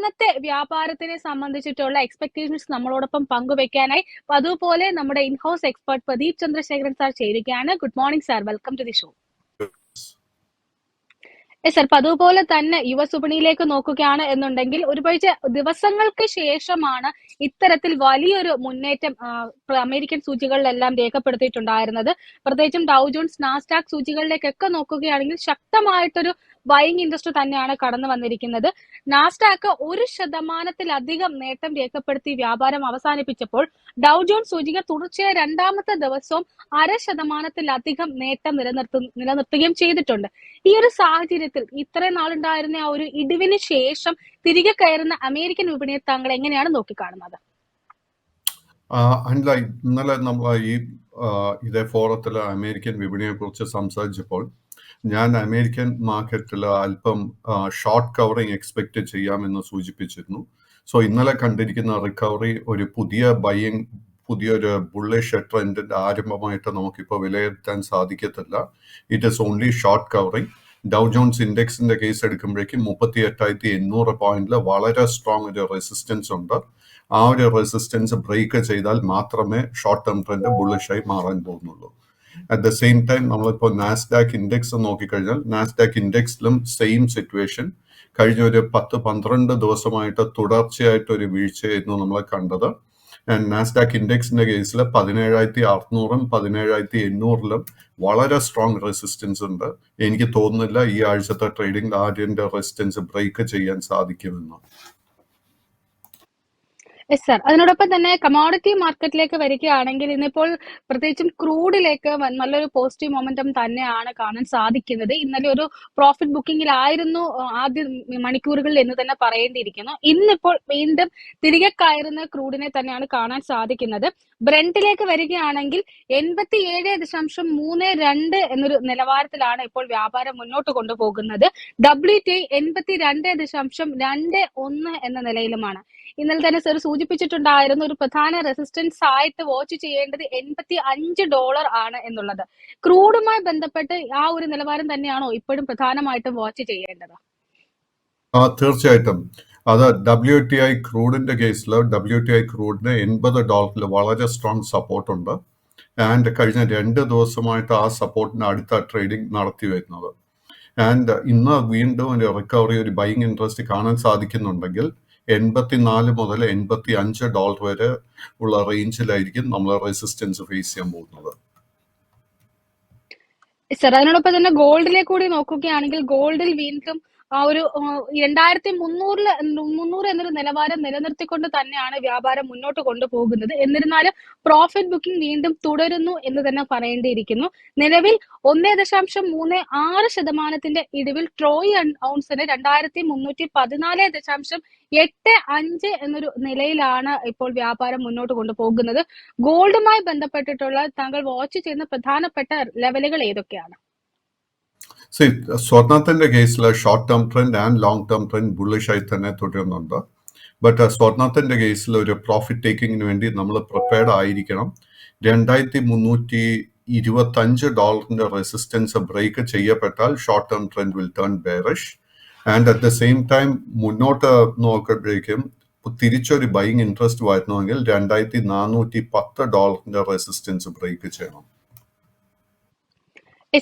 ഇന്നത്തെ വ്യാപാരത്തിനെ സംബന്ധിച്ചിട്ടുള്ള എക്സ്പെക്ടേഷൻസ് നമ്മളോടൊപ്പം പങ്കുവെക്കാനായി അതുപോലെ നമ്മുടെ in-house expert Pradeep Chandrasekharan sir ചേരുകയാണ്. Good morning sir, welcome to the show. Sir, അതുപോലെ തന്നെ യുവ വിപണിയിലേക്ക് നോക്കുകയാണ് എന്നുണ്ടെങ്കിൽ ഒരുപാട് ദിവസങ്ങൾക്ക് ശേഷമാണ് ഇത്തരത്തിൽ വലിയൊരു മുന്നേറ്റം അമേരിക്കൻ സൂചികളിലെല്ലാം രേഖപ്പെടുത്തിയിട്ടുണ്ടായിരുന്നത്. പ്രത്യേകിച്ചും ഡൗ ജോൺസ്, നാസ്ഡാക്ക് സൂചികളിലേക്കൊക്കെ നോക്കുകയാണെങ്കിൽ ശക്തമായിട്ടൊരു ബൈയിങ് ഇൻട്രസ്റ്റ് തന്നെയാണ് കടന്നു വന്നിരിക്കുന്നത്. നാസ്ഡാക്ക് 1% നേട്ടം രേഖപ്പെടുത്തി വ്യാപാരം അവസാനിപ്പിച്ചപ്പോൾ ഡൗ ജോൺസ് സൂചിക തുടർച്ചയായ രണ്ടാമത്തെ ദിവസവും 0.5% നേട്ടം നിലനിർത്തുകയും ചെയ്തിട്ടുണ്ട്. ഈ ഒരു സാഹചര്യത്തിൽ ഇത്രയും നാളുണ്ടായിരുന്ന ആ ഒരു ഇടിവിന് ശേഷം തിരികെ കയറുന്ന അമേരിക്കൻ വിപണിയെ താങ്കൾ എങ്ങനെയാണ് നോക്കിക്കാണുന്നത്? ഇന്നലെ നമ്മൾ ഇതേ ഫോറത്തിൽ അമേരിക്കൻ വിപണിയെ കുറിച്ച് സംസാരിച്ചപ്പോൾ ഞാൻ അമേരിക്കൻ മാർക്കറ്റിൽ അല്പം ഷോർട്ട് കവറിങ് എക്സ്പെക്ട് ചെയ്യാമെന്ന് സൂചിപ്പിച്ചിരുന്നു. സോ ഇന്നലെ കണ്ടിരിക്കുന്ന റിക്കവറി ഒരു പുതിയൊരു ബുള്ളിഷ് ട്രെൻഡിന്റെ ആരംഭമായിട്ട് നമുക്കിപ്പോൾ വിലയിരുത്താൻ സാധിക്കത്തില്ല. It is only short covering. Dow Jones ഇൻഡെക്സിന്റെ കേസ് എടുക്കുമ്പോഴേക്കും 38,800 പോയിന്റിൽ വളരെ സ്ട്രോങ് ഒരു റെസിസ്റ്റൻസ് ഉണ്ട്. ആ ഒരു റെസിസ്റ്റൻസ് ബ്രേക്ക് ചെയ്താൽ മാത്രമേ ഷോർട്ട് ടേം ട്രെൻഡ് ബുള്ളിഷായി മാറാൻ പോകുന്നുള്ളൂ. അറ്റ് ദ സെയിം ടൈം നമ്മളിപ്പോൾ നാസ്ഡാക്ക് ഇൻഡെക്സ് നോക്കിക്കഴിഞ്ഞാൽ നാസ്ഡാക്ക് ഇൻഡെക്സിലും സെയിം സിറ്റുവേഷൻ. കഴിഞ്ഞ ഒരു 10-12 ദിവസമായിട്ട് തുടർച്ചയായിട്ട് ഒരു വീഴ്ചയായിരുന്നു നമ്മൾ കണ്ടത്. നാസ്ഡാക്ക് ഇൻഡെക്സിന്റെ കേസിൽ 17,600-ഉം 17,800-ലും വളരെ സ്ട്രോങ് റെസിസ്റ്റൻസ് ഉണ്ട്. എനിക്ക് തോന്നുന്നില്ല ഈ ആഴ്ചത്തെ ട്രേഡിംഗ് ആദ്യന്റെ റെസിസ്റ്റൻസ് ബ്രേക്ക് ചെയ്യാൻ സാധിക്കുമെന്ന്. സർ, അതിനോടൊപ്പം തന്നെ കമോഡിറ്റി മാർക്കറ്റിലേക്ക് വരികയാണെങ്കിൽ ഇന്നിപ്പോൾ പ്രത്യേകിച്ചും ക്രൂഡിലേക്ക് നല്ലൊരു പോസിറ്റീവ് മൊമെന്റം തന്നെയാണ് കാണാൻ സാധിക്കുന്നത്. ഇന്നലെ ഒരു പ്രോഫിറ്റ് ബുക്കിംഗിലായിരുന്നു ആദ്യ മണിക്കൂറുകളിൽ എന്ന് തന്നെ പറയേണ്ടിയിരിക്കുന്നു. ഇന്നിപ്പോൾ വീണ്ടും തിരികെ കയറുന്ന ക്രൂഡിനെ തന്നെയാണ് കാണാൻ സാധിക്കുന്നത്. ബ്രണ്ടിലേക്ക് വരികയാണെങ്കിൽ 87.32 എന്നൊരു നിലവാരത്തിലാണ് ഇപ്പോൾ വ്യാപാരം മുന്നോട്ട് കൊണ്ടുപോകുന്നത്. WTI 82.21 എന്ന നിലയിലുമാണ്. ഇന്നലെ തന്നെ സർ സൂചിപ്പിച്ചിട്ടുണ്ടായിരുന്നു ഒരു പ്രധാന റെസിസ്റ്റൻസ് ആയിട്ട് വാച്ച് ചെയ്യേണ്ടത് $85 ആണ് എന്നുള്ളത്. ക്രൂഡുമായി ബന്ധപ്പെട്ട് ആ ഒരു നിലവാരം തന്നെയാണോ ഇപ്പോഴും പ്രധാനമായിട്ടും വാച്ച് ചെയ്യേണ്ടത്? തീർച്ചയായിട്ടും. അത് WTI ക്രൂഡിന്റെ കേസിൽ WTI ക്രൂഡിന് $80 വളരെ സ്ട്രോങ് സപ്പോർട്ട് ഉണ്ട്. ആൻഡ് കഴിഞ്ഞ 2 ദിവസമായിട്ട് ആ സപ്പോർട്ടിന് അടുത്ത ട്രേഡിംഗ് നടത്തി വരുന്നത്. ആൻഡ് ഇന്ന് വീണ്ടും ഒരു റിക്കവറി, ഒരു ബൈയിങ് ഇൻട്രസ്റ്റ് കാണാൻ സാധിക്കുന്നുണ്ടെങ്കിൽ 84 മുതൽ $85 വരെ ഉള്ള റേഞ്ചിലായിരിക്കും നമ്മൾ റെസിസ്റ്റൻസ് ഫേസ് ചെയ്യാൻ പോകുന്നത്. സർ, അതിനോടൊപ്പം തന്നെ ഗോൾഡിലേക്ക് കൂടി നോക്കുകയാണെങ്കിൽ ഗോൾഡിൽ വീണ്ടും ആ ഒരു 2300 എന്നൊരു നിലവാരം നിലനിർത്തിക്കൊണ്ട് തന്നെയാണ് വ്യാപാരം മുന്നോട്ട് കൊണ്ടുപോകുന്നത്. എന്നിരുന്നാലും പ്രോഫിറ്റ് ബുക്കിംഗ് വീണ്ടും തുടരുന്നു എന്ന് തന്നെ പറയേണ്ടിയിരിക്കുന്നു. നിലവിൽ 1.36% ഇടിവിൽ ട്രോയ് ഔൺസിന് 2314.85 എന്നൊരു നിലയിലാണ് ഇപ്പോൾ വ്യാപാരം മുന്നോട്ട് കൊണ്ടുപോകുന്നത്. ഗോൾഡുമായി ബന്ധപ്പെട്ടിട്ടുള്ള താങ്കൾ വാച്ച് ചെയ്യുന്ന പ്രധാനപ്പെട്ട ലെവലുകൾ ഏതൊക്കെയാണ്? സ്വർണത്തിന്റെ കേസിൽ short term trend and long term trend ബുള്ളിഷായി തന്നെ തുടരുന്നുണ്ട്. ബട്ട് സ്വർണത്തിന്റെ കേസിൽ ഒരു പ്രോഫിറ്റ് ടേക്കിങ്ങിന് വേണ്ടി നമ്മൾ പ്രിപ്പയർഡ് ആയിരിക്കണം. $2,325 റെസിസ്റ്റൻസ് ബ്രേക്ക് ചെയ്യപ്പെട്ടാൽ short term trend will turn bearish. And at the same time മുന്നോട്ട് നോക്കുമ്പോഴേക്കും തിരിച്ചൊരു ബൈയിങ് ഇൻട്രസ്റ്റ് വരുന്നുവെങ്കിൽ $2,410 റെസിസ്റ്റൻസ് ബ്രേക്ക് ചെയ്യണം.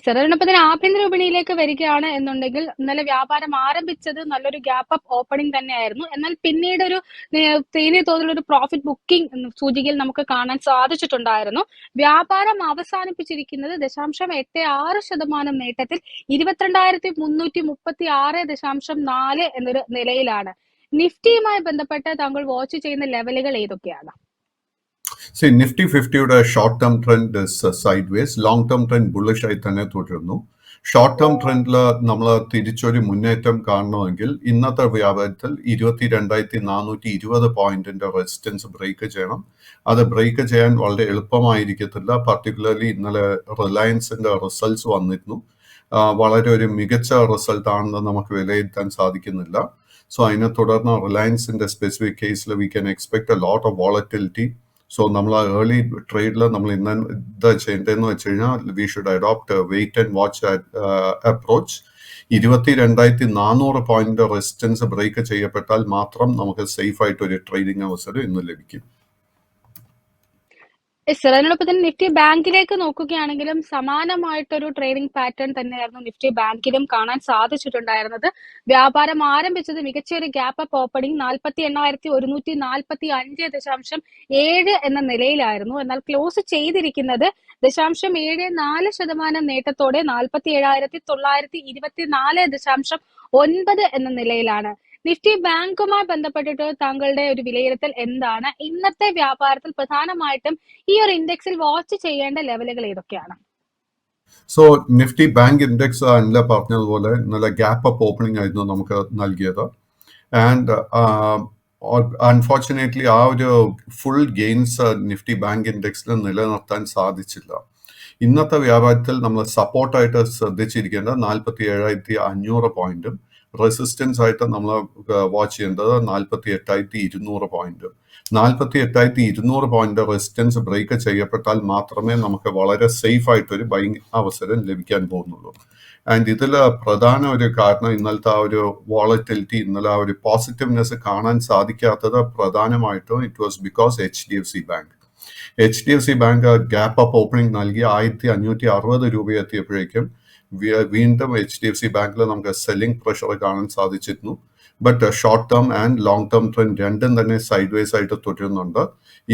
സർ, അതിനൊപ്പം തന്നെ ആഭ്യന്തര വിപണിയിലേക്ക് വരികയാണ് എന്നുണ്ടെങ്കിൽ ഇന്നലെ വ്യാപാരം ആരംഭിച്ചത് നല്ലൊരു ഗ്യാപ്പ് അപ്പ് ഓപ്പണിംഗ് തന്നെയായിരുന്നു. എന്നാൽ പിന്നീട് ഒരു നേരിയ തോതിലുള്ള ഒരു പ്രോഫിറ്റ് ബുക്കിംഗ് സൂചികയിൽ നമുക്ക് കാണാൻ സാധിച്ചിട്ടുണ്ടായിരുന്നു. വ്യാപാരം അവസാനിപ്പിച്ചിരിക്കുന്നത് 0.86% നേട്ടത്തിൽ 22,336.4 എന്നൊരു നിലയിലാണ്. നിഫ്റ്റിയുമായി ബന്ധപ്പെട്ട് താങ്കൾ വാച്ച് ചെയ്യുന്ന ലെവലുകൾ ഏതൊക്കെയാണ്? നിഫ്റ്റി 50യുടെ short term trend sideways, long term trend bullish ആയി തന്നെ തുടരുന്നു. ഷോർട്ട് ടേം ട്രെൻഡിൽ നമ്മൾ തിരിച്ചൊരു മുന്നേറ്റം കാണണമെങ്കിൽ ഇന്നത്തെ വ്യാപാരത്തിൽ 22,420 പോയിന്റിന്റെ റെസിസ്റ്റൻസ് ബ്രേക്ക് ചെയ്യണം. അത് ബ്രേക്ക് ചെയ്യാൻ വളരെ എളുപ്പമായിരിക്കത്തില്ല. പർട്ടിക്കുലർലി ഇന്നലെ റിലയൻസിന്റെ റിസൾട്ട്സ് വന്നിരുന്നു. വളരെ ഒരു മികച്ച റിസൾട്ട് ആണെന്ന് നമുക്ക് വിലയിരുത്താൻ സാധിക്കുന്നില്ല. സോ അതിനെ തുടർന്ന് റിലയൻസിന്റെ സ്പെസിഫിക് കേസിൽ we can expect a lot of volatility. So നമ്മൾ ഏർലി ട്രേഡിൽ നമ്മൾ ഇന്ന് എന്താ ചെയ്യേണ്ടതെന്ന് വെച്ച് കഴിഞ്ഞാൽ we should adopt wait and watch approach. 22,400 point resistance break ചെയ്യപ്പെട്ടാൽ മാത്രം നമുക്ക് സേഫ് ആയിട്ട് ഒരു ട്രേഡിംഗ് അവസരം ഇന്ന് ലഭിക്കും. സർ, അതിനോടൊപ്പം തന്നെ നിഫ്റ്റി ബാങ്കിലേക്ക് നോക്കുകയാണെങ്കിലും സമാനമായിട്ടൊരു ട്രേഡിംഗ് പാറ്റേൺ തന്നെയായിരുന്നു നിഫ്റ്റി ബാങ്കിലും കാണാൻ സാധിച്ചിട്ടുണ്ടായിരുന്നത്. വ്യാപാരം ആരംഭിച്ചത് മികച്ച ഒരു ഗ്യാപ്പ് അപ്പ് ഓപ്പണിംഗ് 48,145.7 എന്ന നിലയിലായിരുന്നു. എന്നാൽ ക്ലോസ് ചെയ്തിരിക്കുന്നത് 0.74% നേട്ടത്തോടെ 47,924.9 എന്ന നിലയിലാണ്. നിഫ്റ്റി ബാങ്കുമായി ബന്ധപ്പെട്ടിട്ട് താങ്കളുടെ ഒരു വിലയിരുത്തൽ എന്താണ്? ഇന്നത്തെ വ്യാപാരത്തിൽ പ്രധാനമായിട്ടും ഈ ഒരു ഇൻഡെക്സിൽ വാച്ച് ചെയ്യേണ്ട ലെവലുകൾ ഏതൊക്കെയാണ്? സോ നിഫ്റ്റി ബാങ്ക് ഇൻഡെക്സ് അല്ല പറഞ്ഞതുപോലെ നല്ല ഗ്യാപ്പ് അപ്പ് ഓപ്പണിംഗ് ആയിരുന്നു നമുക്ക് നൽകിയത്. ആൻഡ് അൺഫോർച്ചുനേറ്റ്ലി ആ ഒരു ഫുൾ ഗെയിൻസ് നിഫ്റ്റി ബാങ്ക് ഇൻഡെക്സിൽ നിലനിർത്താൻ സാധിച്ചില്ല. ഇന്നത്തെ വ്യാപാരത്തിൽ നമ്മൾ സപ്പോർട്ടായിട്ട് ശ്രദ്ധിച്ചിരിക്കേണ്ടത് 47,500 പോയിന്റും റെസിസ്റ്റൻസ് ആയിട്ട് നമ്മൾ വാച്ച് ചെയ്യേണ്ടത് 48,200 പോയിന്റ്. 48,200 പോയിന്റ് റെസിസ്റ്റൻസ് ബ്രേക്ക് ചെയ്യപ്പെട്ടാൽ മാത്രമേ നമുക്ക് വളരെ സേഫ് ആയിട്ടൊരു ബൈങ് അവസരം ലഭിക്കാൻ പോകുന്നുള്ളൂ. ആൻഡ് ഇതിൽ പ്രധാന ഒരു കാരണം ഇന്നലത്തെ ആ ഒരു വോളറ്റിലിറ്റി, ഇന്നലെ ആ ഒരു പോസിറ്റീവ്നെസ് കാണാൻ സാധിക്കാത്തത് പ്രധാനമായിട്ടും it was because HDFC bank. HDFC bank gap up opening നൽകി 1,560 രൂപ എത്തിയപ്പോഴേക്കും വീണ്ടും HDFC ബാങ്കിൽ നമുക്ക് സെല്ലിംഗ് പ്രഷർ കാണാൻ സാധിച്ചിരുന്നു. But short term and long term trend രണ്ടും തന്നെ സൈഡ് വേസ് ആയിട്ട് തുടരുന്നുണ്ട്.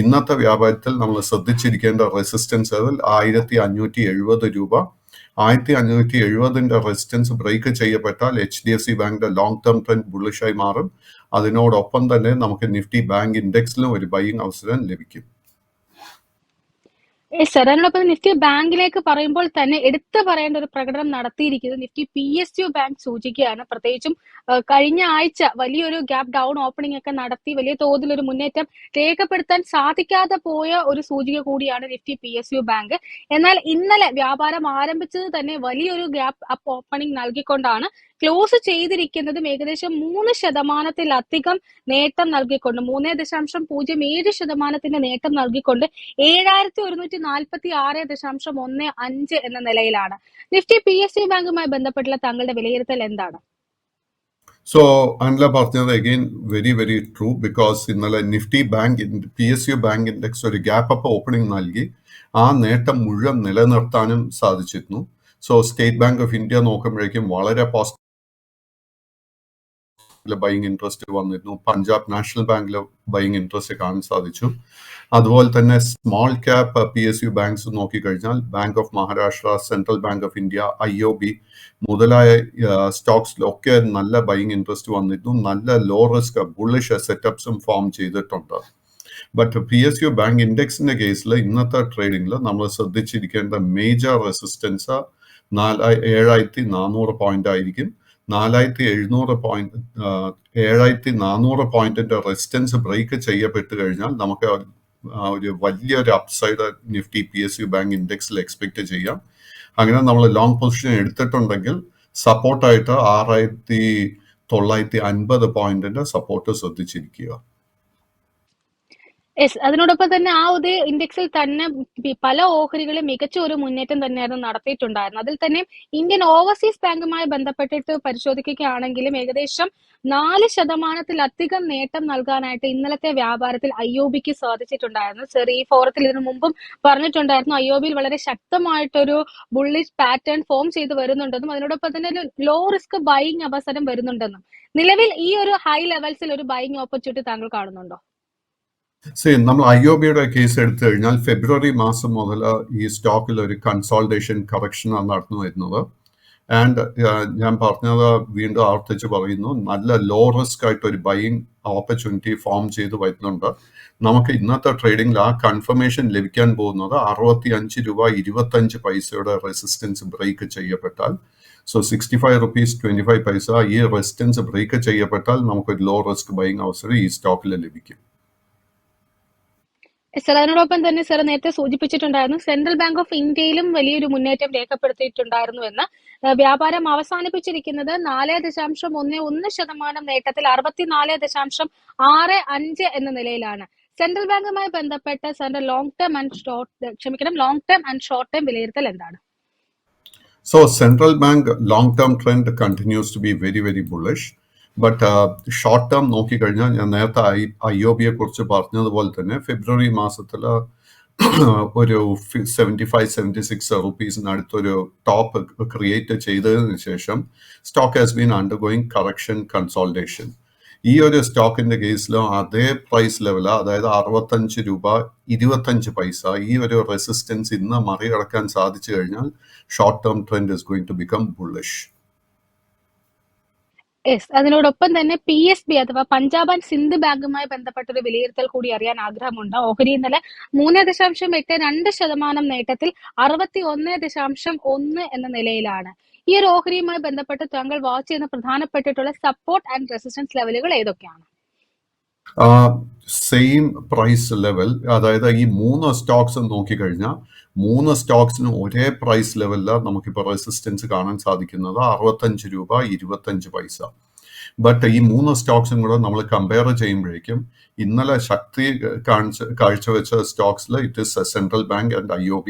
ഇന്നത്തെ വ്യാപാരത്തിൽ നമ്മൾ ശ്രദ്ധിച്ചിരിക്കേണ്ട റെസിസ്റ്റൻസ് ലെവൽ 1,570 രൂപ. 1,570 റെസിസ്റ്റൻസ് ബ്രേക്ക് ചെയ്യപ്പെട്ടാൽ HDFC ബാങ്കിന്റെ ലോങ് ടേം ട്രെൻഡ് ബുള്ളിഷായി മാറും. അതിനോടൊപ്പം തന്നെ നമുക്ക് നിഫ്റ്റി ബാങ്ക് ഇൻഡെക്സിലും ഒരു ബൈയിങ് അവസരം ലഭിക്കും. സർ, അതിനോടൊപ്പം നിഫ്റ്റി ബാങ്കിലേക്ക് പറയുമ്പോൾ തന്നെ എടുത്തു പറയേണ്ട ഒരു പ്രകടനം നടത്തിയിരിക്കുന്നത് നിഫ്റ്റി PSU ബാങ്ക് സൂചികയാണ്. പ്രത്യേകിച്ചും കഴിഞ്ഞ ആഴ്ച വലിയൊരു ഗ്യാപ്പ് ഡൗൺ ഓപ്പണിംഗ് ഒക്കെ നടത്തി വലിയ തോതിലൊരു മുന്നേറ്റം രേഖപ്പെടുത്താൻ സാധിക്കാതെ പോയ ഒരു സൂചിക കൂടിയാണ് നിഫ്റ്റി PSU ബാങ്ക്. എന്നാൽ ഇന്നലെ വ്യാപാരം ആരംഭിച്ചത് തന്നെ വലിയൊരു ഗ്യാപ്പ് അപ്പ് ഓപ്പണിംഗ് നൽകിക്കൊണ്ടാണ്. ക്ലോസ് ചെയ്തിരിക്കുന്നതും ഏകദേശം 3% നേട്ടം നൽകിക്കൊണ്ട് 3.07% നേട്ടം നൽകിക്കൊണ്ട് 7,146.15 എന്ന നിലയിലാണ്. നിഫ്റ്റി PSU ബാങ്കുമായി ബന്ധപ്പെട്ടുള്ള താങ്കളുടെ വിലയിരുത്തൽ എന്താണ്? സോ അൻല പറഞ്ഞത് again very very true. Because ഇന്നലെ Nifty bank PSU bank index ഒരു ഗ്യാപ്പ് അപ്പ് ഓപ്പണിംഗ് നൽകി ആ നേട്ടം മുഴുവൻ നിലനിർത്താനും സാധിച്ചിരുന്നു. So State Bank of India നോക്കുമ്പോഴേക്കും വളരെ പോസിറ്റീവ് ബൈയിങ് ഇൻട്രസ്റ്റ് വന്നിരുന്നു. പഞ്ചാബ് നാഷണൽ ബാങ്കിൽ ബൈയിങ് ഇൻട്രസ്റ്റ് കാണാൻ സാധിച്ചു. അതുപോലെ തന്നെ സ്മോൾ ക്യാപ്പ് PSU ബാങ്ക്സ് നോക്കിക്കഴിഞ്ഞാൽ Bank of Maharashtra, Central Bank of India, IOB മുതലായ സ്റ്റോക്സിലൊക്കെ നല്ല ബൈയിങ് ഇൻട്രസ്റ്റ് വന്നിരുന്നു. നല്ല ലോ റിസ്ക് ബുള്ളിഷ് സെറ്റപ്സും ഫോം ചെയ്തിട്ടുണ്ട്. ബട്ട് PSU ബാങ്ക് ഇൻഡെക്സിന്റെ കേസിൽ ഇന്നത്തെ ട്രേഡിംഗിൽ നമ്മൾ ശ്രദ്ധിച്ചിരിക്കേണ്ട മേജർ റെസിസ്റ്റൻസ് 7,400 പോയിന്റ് ആയിരിക്കും. 7,400 പോയിന്റിന്റെ റെസിസ്റ്റൻസ് ബ്രേക്ക് ചെയ്യപ്പെട്ട് കഴിഞ്ഞാൽ നമുക്ക് ഒരു വലിയൊരു അപ്സൈഡ് നിഫ്റ്റി PSU ബാങ്ക് ഇൻഡെക്സിൽ എക്സ്പെക്ട് ചെയ്യാം. അങ്ങനെ നമ്മൾ ലോങ് പൊസിഷൻ എടുത്തിട്ടുണ്ടെങ്കിൽ സപ്പോർട്ടായിട്ട് 6,950 പോയിന്റിന്റെ സപ്പോർട്ട് ശ്രദ്ധിച്ചിരിക്കുക. അതിനോടൊപ്പം തന്നെ ആ ഒരു ഇൻഡെക്സിൽ തന്നെ പല ഓഹരികളും മികച്ച ഒരു മുന്നേറ്റം തന്നെയായിരുന്നു നടത്തിയിട്ടുണ്ടായിരുന്നത്. അതിൽ തന്നെ ഇന്ത്യൻ ഓവർസീസ് ബാങ്കുമായി ബന്ധപ്പെട്ടിട്ട് പരിശോധിക്കുകയാണെങ്കിലും ഏകദേശം 4% നേട്ടം നൽകാനായിട്ട് ഇന്നലത്തെ വ്യാപാരത്തിൽ IOBക്ക് സാധിച്ചിട്ടുണ്ടായിരുന്നു. സർ, ഈ ഫോറത്തിൽ ഇതിനു മുമ്പും പറഞ്ഞിട്ടുണ്ടായിരുന്നു IOBയിൽ വളരെ ശക്തമായിട്ടൊരു ബുള്ളിഷ് പാറ്റേൺ ഫോം ചെയ്ത് വരുന്നുണ്ടെന്നും അതിനോടൊപ്പം തന്നെ ഒരു ലോ റിസ്ക് ബൈയിങ് അവസരം വരുന്നുണ്ടെന്നും. നിലവിൽ ഈ ഒരു ഹൈ ലെവൽസിൽ ഒരു ബൈയിങ് ഓപ്പർച്യൂണിറ്റി താങ്കൾ കാണുന്നുണ്ടോ? നമ്മൾ IOBയുടെ കേസ് എടുത്തു കഴിഞ്ഞാൽ ഫെബ്രുവരി മാസം മുതൽ ഈ സ്റ്റോക്കിൽ ഒരു കൺസോൾട്ടേഷൻ കറക്ഷൻ നടന്നു വരുന്നത്. ആൻഡ് ഞാൻ പറഞ്ഞത് വീണ്ടും ആവർത്തിച്ച് പറയുന്നു, നല്ല ലോ റിസ്ക് ആയിട്ട് ഒരു ബൈയിങ് ഓപ്പർച്യൂണിറ്റി ഫോം ചെയ്ത് വരുന്നുണ്ട്. നമുക്ക് ഇന്നത്തെ ട്രേഡിംഗിൽ ആ കൺഫർമേഷൻ ലഭിക്കാൻ പോകുന്നത് 65.25 രൂപ റെസിസ്റ്റൻസ് ബ്രേക്ക് ചെയ്യപ്പെട്ടാൽ. സോ 65 rupees 25 ഈ റെസിസ്റ്റൻസ് ബ്രേക്ക് ചെയ്യപ്പെട്ടാൽ നമുക്കൊരു ലോ റിസ്ക് ബൈയിങ് അവസരം ഈ സ്റ്റോക്കിൽ ലഭിക്കും. സർ, അതിനോടൊപ്പം തന്നെ സർ നേരത്തെ സൂചിപ്പിച്ചിട്ടുണ്ടായിരുന്നു സെൻട്രൽ ബാങ്ക് ഓഫ് ഇന്ത്യയിലും വലിയൊരു മുന്നേറ്റം രേഖപ്പെടുത്തിയിട്ടുണ്ടായിരുന്നു എന്ന്. വ്യാപാരം അവസാനിപ്പിച്ചിരിക്കുന്നത് 4.11% നേട്ടത്തിൽ 64.65 എന്ന നിലയിലാണ്. സെൻട്രൽ ബാങ്കുമായി ബന്ധപ്പെട്ട സാറിന്റെ long term and short term വിലയിരുത്തൽ എന്താണ്? So central bank long-term trend continues to be very, very bullish. But short term നോക്കിക്കഴിഞ്ഞാൽ ഞാൻ നേരത്തെ IOB കുറിച്ച് പറഞ്ഞതുപോലെ തന്നെ ഫെബ്രുവരി മാസത്തിൽ ഒരു 75-76 അടുത്തൊരു ടോപ്പ് ക്രിയേറ്റ് ചെയ്തതിനു ശേഷം stock has been undergoing correction consultation. ഈ ഒരു സ്റ്റോക്കിന്റെ കേസിലും അതേ പ്രൈസ് ലെവല്, അതായത് 65 രൂപ 25 പൈസ, ഈ ഒരു റെസിസ്റ്റൻസ് ഇന്ന് മറികടക്കാൻ സാധിച്ചു കഴിഞ്ഞാൽ short term trend is going to become bullish. Yes, അതിനോടൊപ്പം തന്നെ PSB അഥവാ പഞ്ചാബ് ആൻഡ് സിന്ധ് ബാങ്കുമായി ബന്ധപ്പെട്ട ഒരു വിലയിരുത്തൽ കൂടി അറിയാൻ ആഗ്രഹമുണ്ട്. ഓഹരി ഇന്നലെ 3.82% നേട്ടത്തിൽ 61.1 എന്ന നിലയിലാണ്. ഈ ഒരു ഓഹരിയുമായി ബന്ധപ്പെട്ട് താങ്കൾ വാച്ച് ചെയ്യുന്ന പ്രധാനപ്പെട്ടിട്ടുള്ള സപ്പോർട്ട് ആൻഡ് റെസിസ്റ്റൻസ് ലെവലുകൾ ഏതൊക്കെയാണ്? സെയിം പ്രൈസ് ലെവൽ, അതായത് ഈ 3 സ്റ്റോക്സ് നോക്കിക്കഴിഞ്ഞാൽ 3 സ്റ്റോക്സിന് ഒരേ പ്രൈസ് ലെവലിലാണ് നമുക്കിപ്പോൾ റെസിസ്റ്റൻസ് കാണാൻ സാധിക്കുന്നത്, 65 രൂപ 25 പൈസ. ബട്ട് ഈ 3 സ്റ്റോക്സും കൂടെ നമ്മൾ കമ്പയർ ചെയ്യുമ്പോഴേക്കും ഇന്നലെ ശക്തി കാഴ്ചവെച്ച സ്റ്റോക്സിൽ it is Central Bank and IOB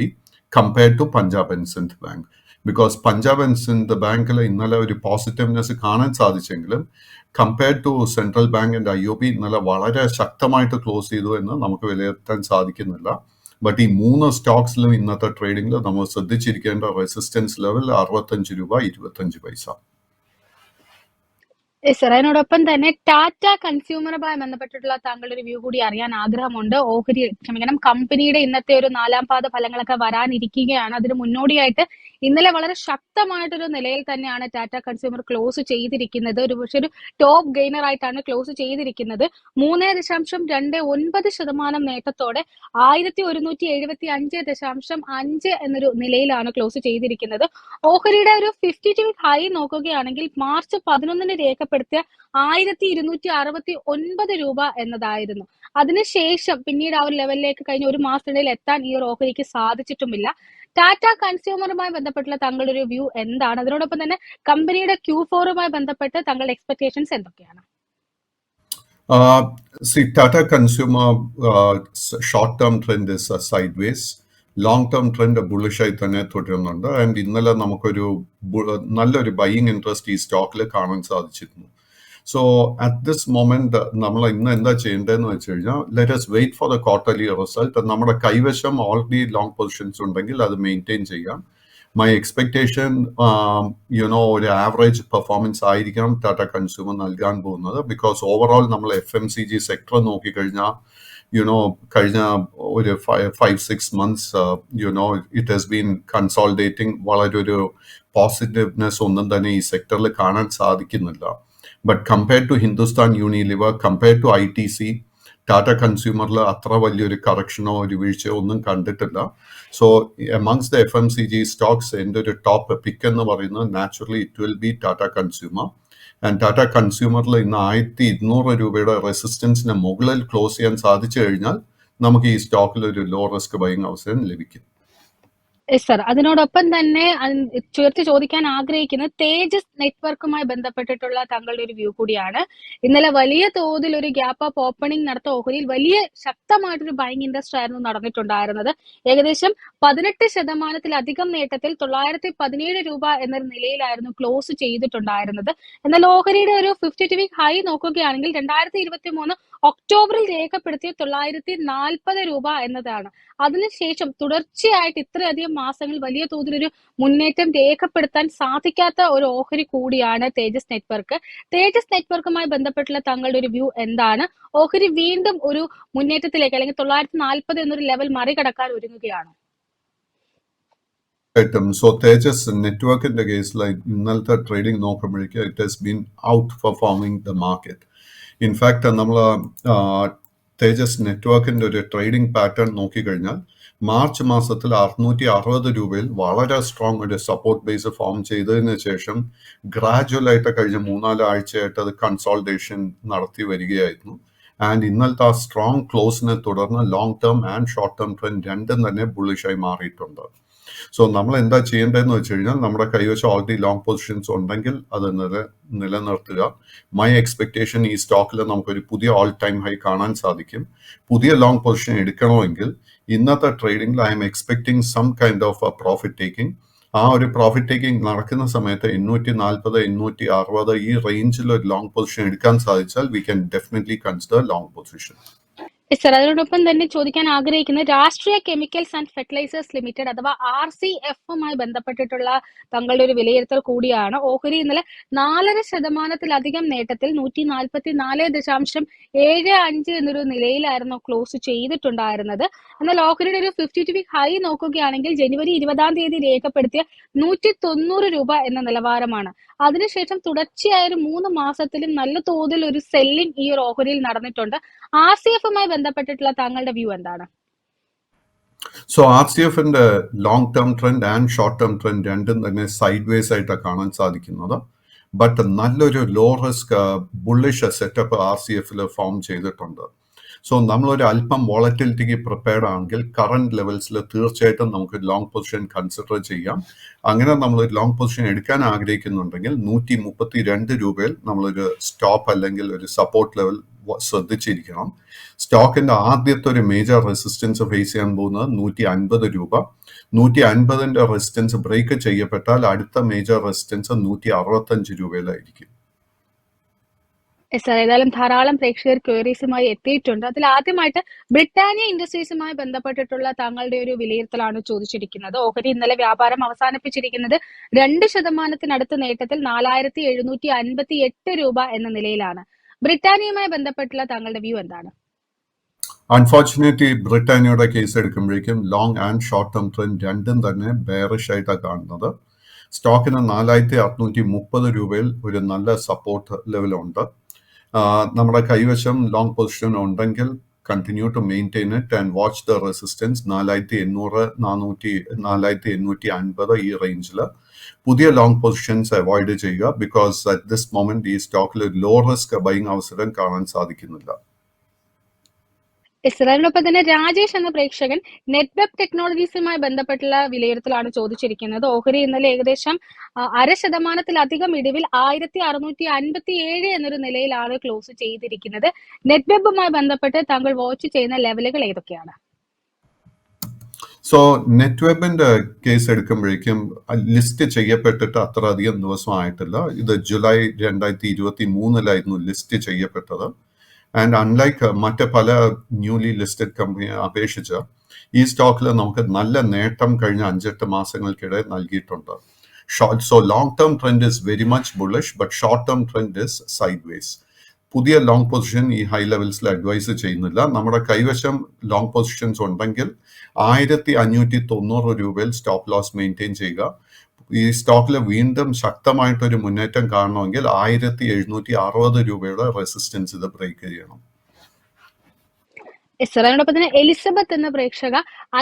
compared to Punjab and Sindh Bank. Because Punjab and Sindh ബാങ്കിൽ ഇന്നലെ ഒരു പോസിറ്റീവ്നെസ് കാണാൻ സാധിച്ചെങ്കിലും compared to Central Bank and IOB ഇന്നലെ വളരെ ശക്തമായിട്ട് ക്ലോസ് ചെയ്തു എന്ന് നമുക്ക് വിലയിരുത്താൻ സാധിക്കുന്നില്ല. ബട്ട് ഈ 3 സ്റ്റോക്സിലും ഇന്നത്തെ ട്രേഡിംഗിൽ നമ്മൾ ശ്രദ്ധിച്ചിരിക്കേണ്ട റെസിസ്റ്റൻസ് ലെവൽ 65 രൂപ 25 പൈസ. സർ, അതിനോടൊപ്പം തന്നെ ടാറ്റ കൺസ്യൂമറുമായി ബന്ധപ്പെട്ടിട്ടുള്ള താങ്കളുടെ ഒരു വ്യൂ കൂടി അറിയാൻ ആഗ്രഹമുണ്ട്. കമ്പനിയുടെ ഇന്നത്തെ ഒരു 4ാം പാദ ഫലങ്ങളൊക്കെ വരാനിരിക്കുകയാണ്. അതിന് മുന്നോടിയായിട്ട് ഇന്നലെ വളരെ ശക്തമായിട്ടൊരു നിലയിൽ തന്നെയാണ് ടാറ്റ കൺസ്യൂമർ ക്ലോസ് ചെയ്തിരിക്കുന്നത്. ഒരു ടോപ്പ് ഗെയിനർ ആയിട്ടാണ് ക്ലോസ് ചെയ്തിരിക്കുന്നത്. 3.29% നേട്ടത്തോടെ 1175.5 എന്നൊരു നിലയിലാണ് ക്ലോസ് ചെയ്തിരിക്കുന്നത്. ഓഹരിയുടെ ഒരു 52 വീക്ക് ഹൈ നോക്കുകയാണെങ്കിൽ മാർച്ച് 11 രേഖപ്പെടുത്തിയ 1269 രൂപ എന്നതായിരുന്നു. അതിനുശേഷം പിന്നീട് ആ ഒരു ലെവലിലേക്ക് കഴിഞ്ഞ ഒരു മാസത്തിനിടയിൽ എത്താൻ ഈ ഒരു ഓഹരിക്ക് സാധിച്ചിട്ടുമില്ല. ടാറ്റ കൺസ്യൂമറുമായി ബന്ധപ്പെട്ടുള്ള താങ്കളുടെ ഒരു വ്യൂ എന്താണ്? അതിനോടൊപ്പം തന്നെ കമ്പനിയുടെ Q4മായി ബന്ധപ്പെട്ട് താങ്കളുടെ എക്സ്പെക്ടേഷൻസ് എന്തൊക്കെയാണ്? Tata Consumer short-term trend is sideways. Long term trend ബുള്ളിഷായി തന്നെ തുടരുന്നുണ്ട്. ആൻഡ് ഇന്നലെ നമുക്കൊരു നല്ലൊരു ബൈയിങ് ഇൻട്രസ്റ്റ് ഈ സ്റ്റോക്കിൽ കാണാൻ സാധിച്ചിരുന്നു. സോ അറ്റ് ദിസ് മൊമെന്റ് നമ്മൾ ഇന്ന് എന്താ ചെയ്യേണ്ടതെന്ന് വെച്ച് കഴിഞ്ഞാൽ let us wait for the quarterly result. നമ്മുടെ കൈവശം ഓൾറെഡി ലോങ് പൊസിഷൻസ് ഉണ്ടെങ്കിൽ അത് മെയിൻറ്റെയിൻ ചെയ്യാം. മൈ എക്സ്പെക്ടേഷൻ ഒരു ആവറേജ് പെർഫോമൻസ് ആയിരിക്കണം ടാറ്റ കൺസ്യൂമർ നൽകാൻ പോകുന്നത്. ബിക്കോസ് ഓവറോൾ നമ്മൾ FMCG സെക്ടർ നോക്കിക്കഴിഞ്ഞാൽ കഴിഞ്ഞ ഒരു 5-6 months it has been consolidating. വളരെ ഒരു പോസിറ്റീവ്നെസ് ഒന്നും തന്നെ ഈ സെക്ടറിൽ കാണാൻ സാധിക്കുന്നില്ല. But compared to Hindustan Unilever, compared to ITC, Tata കൺസ്യൂമറിൽ അത്ര വലിയൊരു കറക്ഷനോ ഒരു വീഴ്ചയോ ഒന്നും കണ്ടിട്ടില്ല. So amongst the FMCG stocks എൻ്റെ ഒരു ടോപ്പ് പിക്ക് എന്ന് പറയുന്നത് naturally it will be Tata Consumer. And Tata കൺസ്യൂമറിൽ ഇന്ന് 1200 രൂപയുടെ റെസിസ്റ്റൻസിന് മുകളിൽ ക്ലോസ് ചെയ്യാൻ സാധിച്ചു കഴിഞ്ഞാൽ നമുക്ക് ഈ സ്റ്റോക്കിൽ ഒരു ലോ റിസ്ക് ബൈയിങ് അവസരം ലഭിക്കും. സർ, അതിനോടൊപ്പം തന്നെ ചേർത്ത് ചോദിക്കാൻ ആഗ്രഹിക്കുന്നത് തേജസ് നെറ്റ്വർക്കുമായി ബന്ധപ്പെട്ടിട്ടുള്ള താങ്കളുടെ ഒരു വ്യൂ കൂടിയാണ്. ഇന്നലെ വലിയ തോതിൽ ഒരു ഗ്യാപ്പ് അപ്പ് ഓപ്പണിംഗ് നടത്ത ഓഹരിയിൽ വലിയ ശക്തമായിട്ടൊരു ബൈയിങ് ഇൻട്രസ്റ്റ് ആയിരുന്നു നടന്നിട്ടുണ്ടായിരുന്നത്. ഏകദേശം 18% നേട്ടത്തിൽ 917 രൂപ എന്ന നിലയിലായിരുന്നു ക്ലോസ് ചെയ്തിട്ടുണ്ടായിരുന്നത്. എന്നാൽ ഓഹരിയുടെ ഒരു 52 വീക്ക് ഹൈ നോക്കുകയാണെങ്കിൽ 2023 ഒക്ടോബറിൽ രേഖപ്പെടുത്തിയ 940 രൂപ എന്നതാണ്. അതിനുശേഷം തുടർച്ചയായിട്ട് ഇത്രയധികം മാസങ്ങൾ വലിയ തോതിലൊരു മുന്നേറ്റം രേഖപ്പെടുത്താൻ സാധിക്കാത്ത ഒരു ഓഹരി കൂടിയാണ് തേജസ് നെറ്റ്വർക്ക്. തേജസ് നെറ്റ്വർക്കുമായി ബന്ധപ്പെട്ടുള്ള താങ്കളുടെ ഒരു വ്യൂ എന്താണ്? ഓഹരി വീണ്ടും ഒരു മുന്നേറ്റത്തിലേക്ക് അല്ലെങ്കിൽ 940 എന്നൊരു ലെവൽ മറികടക്കാൻ ഒരുങ്ങുകയാണോ? സോ തേജസ് നെറ്റ്വർക്കിന്റെ കേസിൽ ഇന്നലത്തെ ട്രേഡിംഗ് നോക്കുമ്പോഴേക്കും it has been outperforming the market. In fact നമ്മൾ തേജസ് നെറ്റ്വർക്കിന്റെ ഒരു ട്രേഡിംഗ് പാറ്റേൺ നോക്കിക്കഴിഞ്ഞാൽ മാർച്ച് മാസത്തിൽ 660 രൂപയിൽ വളരെ സ്ട്രോങ് ഒരു സപ്പോർട്ട് ബേസ് ഫോം ചെയ്തതിന് ശേഷം ഗ്രാജുവലായിട്ട് കഴിഞ്ഞ 3-4 ആഴ്ചയായിട്ട് അത് കൺസോൾട്ടേഷൻ നടത്തി വരികയായിരുന്നു. ആൻഡ് ഇന്നലത്തെ ആ സ്ട്രോങ് ക്ലോസിനെ തുടർന്ന് long term and short term trend രണ്ടും തന്നെ ബുള്ളിഷായി മാറിയിട്ടുണ്ട്. സോ നമ്മൾ എന്താ ചെയ്യേണ്ടതെന്ന് വെച്ച് കഴിഞ്ഞാൽ നമ്മുടെ കൈവശം ഓൾറെഡി ലോങ് പൊസിഷൻസ് ഉണ്ടെങ്കിൽ അത് നിലനിർത്തുക. മൈ എക്സ്പെക്ടേഷൻ ഈ സ്റ്റോക്കിൽ നമുക്കൊരു പുതിയ ഓൾ ടൈം ഹൈ കാണാൻ സാധിക്കും. പുതിയ ലോങ് പൊസിഷൻ എടുക്കണമെങ്കിൽ ഇന്നത്തെ ട്രേഡിംഗിൽ I am expecting some kind of profit taking. ആ ഒരു പ്രോഫിറ്റ് ടേക്കിംഗ് നടക്കുന്ന സമയത്ത് 840, 860 ഈ റേഞ്ചിൽ ഒരു ലോങ് പൊസിഷൻ എടുക്കാൻ സാധിച്ചാൽ we can definitely consider long position. Sir, അതിനോടൊപ്പം തന്നെ ചോദിക്കാൻ ആഗ്രഹിക്കുന്നത് രാഷ്ട്രീയ കെമിക്കൽസ് ആൻഡ് ഫെർട്ടിലൈസേഴ്സ് ലിമിറ്റഡ് അഥവാ RCFുമായി ബന്ധപ്പെട്ടിട്ടുള്ള തങ്ങളുടെ ഒരു വിലയിരുത്തൽ കൂടിയാണ്. ഓഹരി ഇന്നലെ 4.5% നേട്ടത്തിൽ 144.75 എന്നൊരു നിലയിലായിരുന്നു ക്ലോസ് ചെയ്തിട്ടുണ്ടായിരുന്നത്. എന്നാൽ ഓഹരിയുടെ ഒരു 52 വീക്ക് ഹൈ നോക്കുകയാണെങ്കിൽ ജനുവരി 20 രേഖപ്പെടുത്തിയ 190 രൂപ എന്ന നിലവാരമാണ്. അതിനുശേഷം തുടർച്ചയായ ഒരു 3 മാസത്തിലും നല്ല തോതിൽ ഒരു സെല്ലിംഗ് ഈ ഒരു ഓഹരിയിൽ നടന്നിട്ടുണ്ട്. RCFുമായി ബന്ധപ്പെട്ടിട്ടുള്ള താങ്കളുടെ വ്യൂ എന്താണ്? സോ RCFിന്റെ long term trend and short term trend രണ്ടും തന്നെ സൈഡ് വേസ് ആയിട്ടാണ് കാണാൻ സാധിക്കുന്നത്. ബട്ട് നല്ലൊരു ലോ റിസ്ക് ബുള്ളിഷ് സെറ്റപ്പ് RCFിൽ ഫോം ചെയ്തിട്ടുണ്ട്. സോ നമ്മളൊരു അല്പം വോളറ്റിലിറ്റിക്ക് പ്രിപ്പയർഡ് ആണെങ്കിൽ കറണ്ട് ലെവൽസിൽ തീർച്ചയായിട്ടും നമുക്ക് ലോങ് പൊസിഷൻ കൺസിഡർ ചെയ്യാം. അങ്ങനെ നമ്മൾ ലോങ് പൊസിഷൻ എടുക്കാൻ ആഗ്രഹിക്കുന്നുണ്ടെങ്കിൽ 132 രൂപയിൽ നമ്മളൊരു സ്റ്റോപ്പ് അല്ലെങ്കിൽ ഒരു സപ്പോർട്ട് ലെവൽ ശ്രദ്ധിച്ചിരിക്കണം. സ്റ്റോക്കിന്റെ ആദ്യത്തെ ഒരു മേജർ റെസിസ്റ്റൻസ് ഫേസ് ചെയ്യാൻ പോകുന്നത് 150 രൂപ. 150ന്റെ റെസിസ്റ്റൻസ് ബ്രേക്ക് ചെയ്യപ്പെട്ടാൽ അടുത്ത മേജർ റെസിസ്റ്റൻസ് 165 രൂപയിലായിരിക്കും. സർ, ഏതായാലും ധാരാളം പ്രേക്ഷകർ ക്വയറീസുമായി എത്തിയിട്ടുണ്ട്. അതിൽ ആദ്യമായിട്ട് ബ്രിട്ടാനിയ ഇൻഡസ്ട്രീസുമായി ബന്ധപ്പെട്ടിട്ടുള്ള താങ്കളുടെ ഒരു വിലയിരുത്തലാണ് ചോദിച്ചിരിക്കുന്നത്. ഓഹരി ഇന്നലെ വ്യാപാരം അവസാനിപ്പിച്ചിരിക്കുന്നത് 2% നേട്ടത്തിൽ 4758 രൂപ എന്ന നിലയിലാണ്. ബ്രിട്ടാനിയയുമായി ബന്ധപ്പെട്ടുള്ള താങ്കളുടെ വ്യൂ എന്താണ്? അൺഫോർച്ചുനേറ്റ്ലി ബ്രിട്ടാനിയയുടെ കേസ് എടുക്കുമ്പോഴേക്കും long and short term trend രണ്ടും തന്നെ ബെയറിഷ് ആയിട്ടാണ് കാണുന്നത്. സ്റ്റോക്കിന് 4630 രൂപയിൽ ഒരു നല്ല സപ്പോർട്ട് ലെവലുണ്ട്. നമ്മുടെ കൈവശം ലോങ് പൊസിഷൻ ഉണ്ടെങ്കിൽ continue to maintain it and watch the resistance 4800, 4850 ഈ റേഞ്ചിൽ. പുതിയ ലോങ് പൊസിഷൻസ് അവോയ്ഡ് ചെയ്യുക. ബിക്കോസ് അറ്റ് ദിസ് മൊമെന്റ് ഈ സ്റ്റോക്കിൽ ലോ റിസ്ക് ബൈങ് അവസരം കാണാൻ സാധിക്കുന്നില്ല. ഇസ്രായേലിനൊപ്പം തന്നെ രാജേഷ് എന്ന പ്രേക്ഷകൻ നെറ്റ്വെബ് ടെക്നോളജീസുമായി ബന്ധപ്പെട്ടുള്ള വിലയിരുത്തലാണ് ചോദിച്ചിരിക്കുന്നത്. ഓഹരി ഇന്നലെ ഏകദേശം 0.5% ഇടിവിൽ 1657 എന്നൊരു നിലയിലാണ് ക്ലോസ് ചെയ്തിരിക്കുന്നത്. നെറ്റ്വെബുമായി ബന്ധപ്പെട്ട് താങ്കൾ വാച്ച് ചെയ്യുന്ന ലെവലുകൾ ഏതൊക്കെയാണ്? സോ നെറ്റ്വെബിന്റെ കേസ് എടുക്കുമ്പോഴേക്കും ലിസ്റ്റ് ചെയ്യപ്പെട്ടിട്ട് അത്ര അധികം ദിവസമായിട്ടില്ല. ഇത് ജൂലൈ 2023 ലിസ്റ്റ് ചെയ്യപ്പെട്ടത്. ആൻഡ് അൺലൈക്ക് മറ്റ് പല ന്യൂലി ലിസ്റ്റഡ് കമ്പനിയെ അപേക്ഷിച്ച് ഈ സ്റ്റോക്കിൽ നമുക്ക് നല്ല നേട്ടം കഴിഞ്ഞ 5-8 മാസങ്ങൾക്കിടെ നൽകിയിട്ടുണ്ട്. So long term trend is very much bullish, but short term trend is side vase. പുതിയ ലോങ് പൊസിഷൻ ഈ ഹൈ ലെവൽസിൽ അഡ്വൈസ് ചെയ്യുന്നില്ല. നമ്മുടെ കൈവശം ലോങ് പൊസിഷൻസ് ഉണ്ടെങ്കിൽ 1590 രൂപയിൽ സ്റ്റോപ്പ് ലോസ് മെയിൻറ്റെയിൻ ചെയ്യുക. ഈ സ്റ്റോക്കിൽ വീണ്ടും ശക്തമായിട്ടൊരു മുന്നേറ്റം കാണണമെങ്കിൽ 1760 രൂപയുടെ റെസിസ്റ്റൻസ് ഇത് ബ്രേക്ക് ചെയ്യണം. ഇസ്രായേലിനോടൊപ്പം തന്നെ എലിസബത്ത് എന്ന പ്രേക്ഷക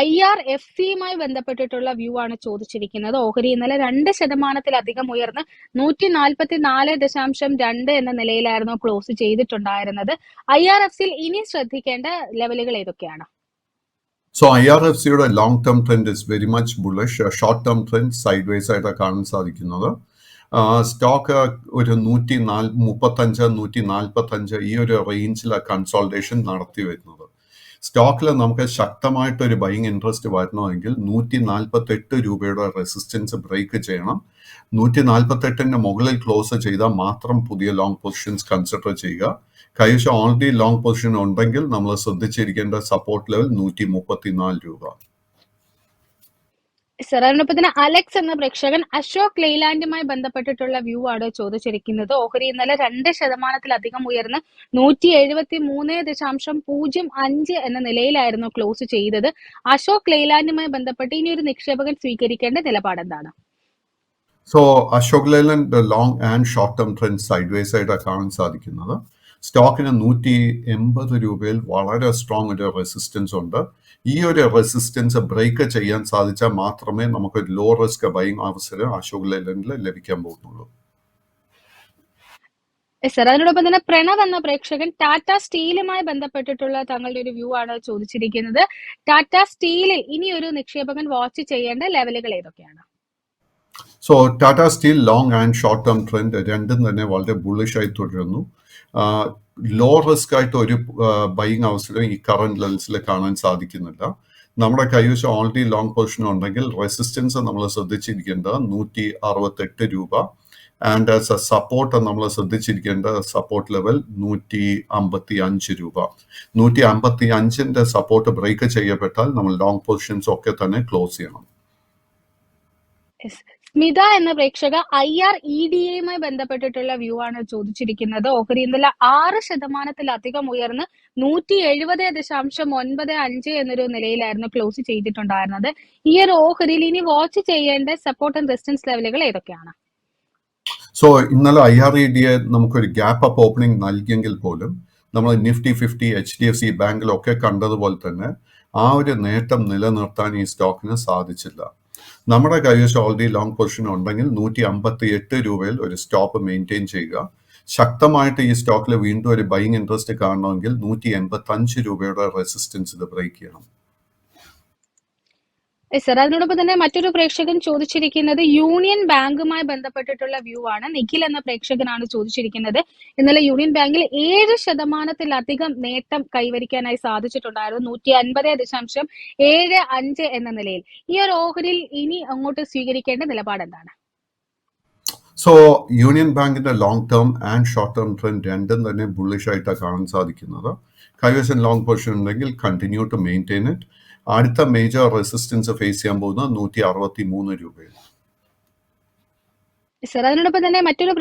IRFCയുമായി ബന്ധപ്പെട്ടിട്ടുള്ള വ്യൂ ആണ് ചോദിച്ചിരിക്കുന്നത്. ഓഹരി ഇന്നലെ 2% ഉയർന്ന് 144.2 എന്ന നിലയിലായിരുന്നു ക്ലോസ് ചെയ്തിട്ടുണ്ടായിരുന്നത്. IRFCയിൽ ഇനി ശ്രദ്ധിക്കേണ്ട ലെവലുകൾ ഏതൊക്കെയാണ്? സോ IRFCയുടെ long term trend is very much bullish. Short term trend sideways ആയിട്ടാണ് കാണാൻ സാധിക്കുന്നത്. സ്റ്റോക്ക് ഒരു 135, 145 ഈ ഒരു റേഞ്ചിലെ കൺസോൾട്ടേഷൻ നടത്തി വരുന്നത്. സ്റ്റോക്കിൽ നമുക്ക് ശക്തമായിട്ടൊരു ബൈങ് ഇൻട്രസ്റ്റ് വരണമെങ്കിൽ 148 രൂപയുടെ റെസിസ്റ്റൻസ് ബ്രേക്ക് ചെയ്യണം. 148ന്റെ മുകളിൽ ക്ലോസ് ചെയ്താൽ മാത്രം പുതിയ ലോങ് പൊസിഷൻസ് കൺസിഡർ ചെയ്യുക. കൈവശം ഓൾറെഡി ലോങ് പൊസിഷൻ ഉണ്ടെങ്കിൽ നമ്മൾ ശ്രദ്ധിച്ചിരിക്കേണ്ട സപ്പോർട്ട് ലെവൽ 134 രൂപ. ഇസ്രായേലിനൊപ്പം തന്നെ അലക്സ് എന്ന പ്രേക്ഷകൻ അശോക് ലെയ്ലാൻഡുമായി ബന്ധപ്പെട്ടിട്ടുള്ള വ്യൂ ആണ് ചോദിച്ചിരിക്കുന്നത്. ഓഹരി ഇന്നലെ 2% ഉയർന്ന് 173.05 എന്ന നിലയിലായിരുന്നു ക്ലോസ് ചെയ്തത്. അശോക് ലെയ്ലാൻഡുമായി ബന്ധപ്പെട്ട് ഇനി ഒരു നിക്ഷേപകൻ സ്വീകരിക്കേണ്ട നിലപാട് എന്താണ്? So Ashok Leyland long and short term trend sideways ആയിട്ടാണ് കാണാൻ സാധിക്കുന്നത്. സ്റ്റോക്കിന് 180 രൂപയിൽ വളരെ സ്ട്രോങ് ഒരു റെസിസ്റ്റൻസ് ഉണ്ട്. ഈ ഒരു റെസിസ്റ്റൻസ് ബ്രേക്ക് ചെയ്യാൻ സാധിച്ചാൽ മാത്രമേ നമുക്ക് ലോ റിസ്ക് ബൈങ് അവസരം അശോക് ലെയ്ലാൻഡിൽ ലഭിക്കാൻ പോകുന്നുള്ളൂ. അതിനോടൊപ്പം തന്നെ പ്രണവ് എന്ന പ്രേക്ഷകൻ ടാറ്റ സ്റ്റീലുമായി ബന്ധപ്പെട്ടിട്ടുള്ള തങ്ങളുടെ ഒരു വ്യൂ ആണ് ചോദിച്ചിരിക്കുന്നത്. ടാറ്റ സ്റ്റീലിൽ ഇനി ഒരു നിക്ഷേപകൻ വാച്ച് ചെയ്യേണ്ട ലെവലുകൾ ഏതൊക്കെയാണ്? So Tata steel long and short term trend രണ്ടും തന്നെ വളരെ ബുള്ളിഷ് ആയി തുടരുന്നു. ലോ റിസ്ക് ആയിട്ട് ഒരു ബൈങ് അവസരം ഈ കറന്റ് ലെവൽസിൽ കാണാൻ സാധിക്കുന്നില്ല. നമ്മുടെ കൈവശം ഓൾറെഡി ലോങ് പൊസിഷൻ ഉണ്ടെങ്കിൽ റെസിസ്റ്റൻസ് നമ്മൾ ശ്രദ്ധിച്ചിരിക്കേണ്ടത് 168 രൂപ ആൻഡ് ആസ് എ സപ്പോർട്ട് നമ്മൾ ശ്രദ്ധിച്ചിരിക്കേണ്ട സപ്പോർട്ട് ലെവൽ 155 രൂപ. 155ന്റെ സപ്പോർട്ട് ബ്രേക്ക് ചെയ്യപ്പെട്ടാൽ നമ്മൾ ലോങ് പൊസിഷൻസ് ഒക്കെ തന്നെ ക്ലോസ് ചെയ്യണം. സ്മിത എന്ന പ്രേക്ഷക IREDAയുമായി ബന്ധപ്പെട്ടിട്ടുള്ള വ്യൂ ആണ് ചോദിച്ചിരിക്കുന്നത്. ഓഹരി ഇന്നലെ 6% ഉയർന്ന് 170.95 എന്നൊരു നിലയിലായിരുന്നു ക്ലോസ് ചെയ്തിട്ടുണ്ടായിരുന്നത്. ഈ ഒരു ഓഹരിയിൽ ഇനി വാച്ച് ചെയ്യേണ്ട സപ്പോർട്ട് ആൻഡ് റെസിസ്റ്റൻസ് ലെവലുകൾ ഏതൊക്കെയാണ്? സോ ഇന്നലെ IREDA നമുക്കൊരു ഗ്യാപ്പ് അപ്പ് ഓപ്പണിംഗ് നൽകിയെങ്കിൽ പോലും നമ്മൾ നിഫ്റ്റി 50 HDFC ബാങ്കിലൊക്കെ കണ്ടതുപോലെ തന്നെ ആ ഒരു നേട്ടം നിലനിർത്താൻ ഈ സ്റ്റോക്കിന് സാധിച്ചില്ല. നമ്മുടെ കൈവശം ഓൾറെഡി ലോങ് പൊസിഷൻ ഉണ്ടെങ്കിൽ 158 രൂപയിൽ ഒരു സ്റ്റോപ്പ് മെയിൻറ്റെയിൻ ചെയ്യുക. ശക്തമായിട്ട് ഈ സ്റ്റോക്കിൽ വീണ്ടും ഒരു ബൈങ് ഇൻട്രസ്റ്റ് കാണണമെങ്കിൽ 185 രൂപയുടെ റെസിസ്റ്റൻസ് ഇത് ബ്രേക്ക് ചെയ്യണം. സർ, അതിനോടൊപ്പം തന്നെ മറ്റൊരു പ്രേക്ഷകൻ ചോദിച്ചിരിക്കുന്നത് യൂണിയൻ ബാങ്കുമായി ബന്ധപ്പെട്ടിട്ടുള്ള വ്യൂ ആണ്. നിഖിൽ എന്ന പ്രേക്ഷകനാണ് ചോദിച്ചിരിക്കുന്നത്. ഇന്നലെ യൂണിയൻ ബാങ്കിൽ 7% നേട്ടം കൈവരിക്കാനായി സാധിച്ചിട്ടുണ്ടായിരുന്നു, 150.75 എന്ന നിലയിൽ. ഈ ഒരു ഓഹരിയിൽ ഇനി അങ്ങോട്ട് സ്വീകരിക്കേണ്ട നിലപാട് എന്താണ്? സോ യൂണിയൻ ബാങ്കിന്റെ long term and short term trend രണ്ടും തന്നെ ബുള്ളിഷ് ആയിട്ടാണ് കാണാൻ സാധിക്കുന്നത്. കൈവശം ലോങ് പൊസിഷൻ ഉണ്ടെങ്കിൽ കണ്ടിന്യൂ ടു മെയിൻറ്റെയിൻ ഇറ്റ്. അടുത്ത മേജർ റെസിസ്റ്റൻസ് ഫേസ് ചെയ്യാൻ പോകുന്നത് 163 രൂപയിൽ. സർ, അതിനോടൊപ്പം തന്നെ മറ്റൊരു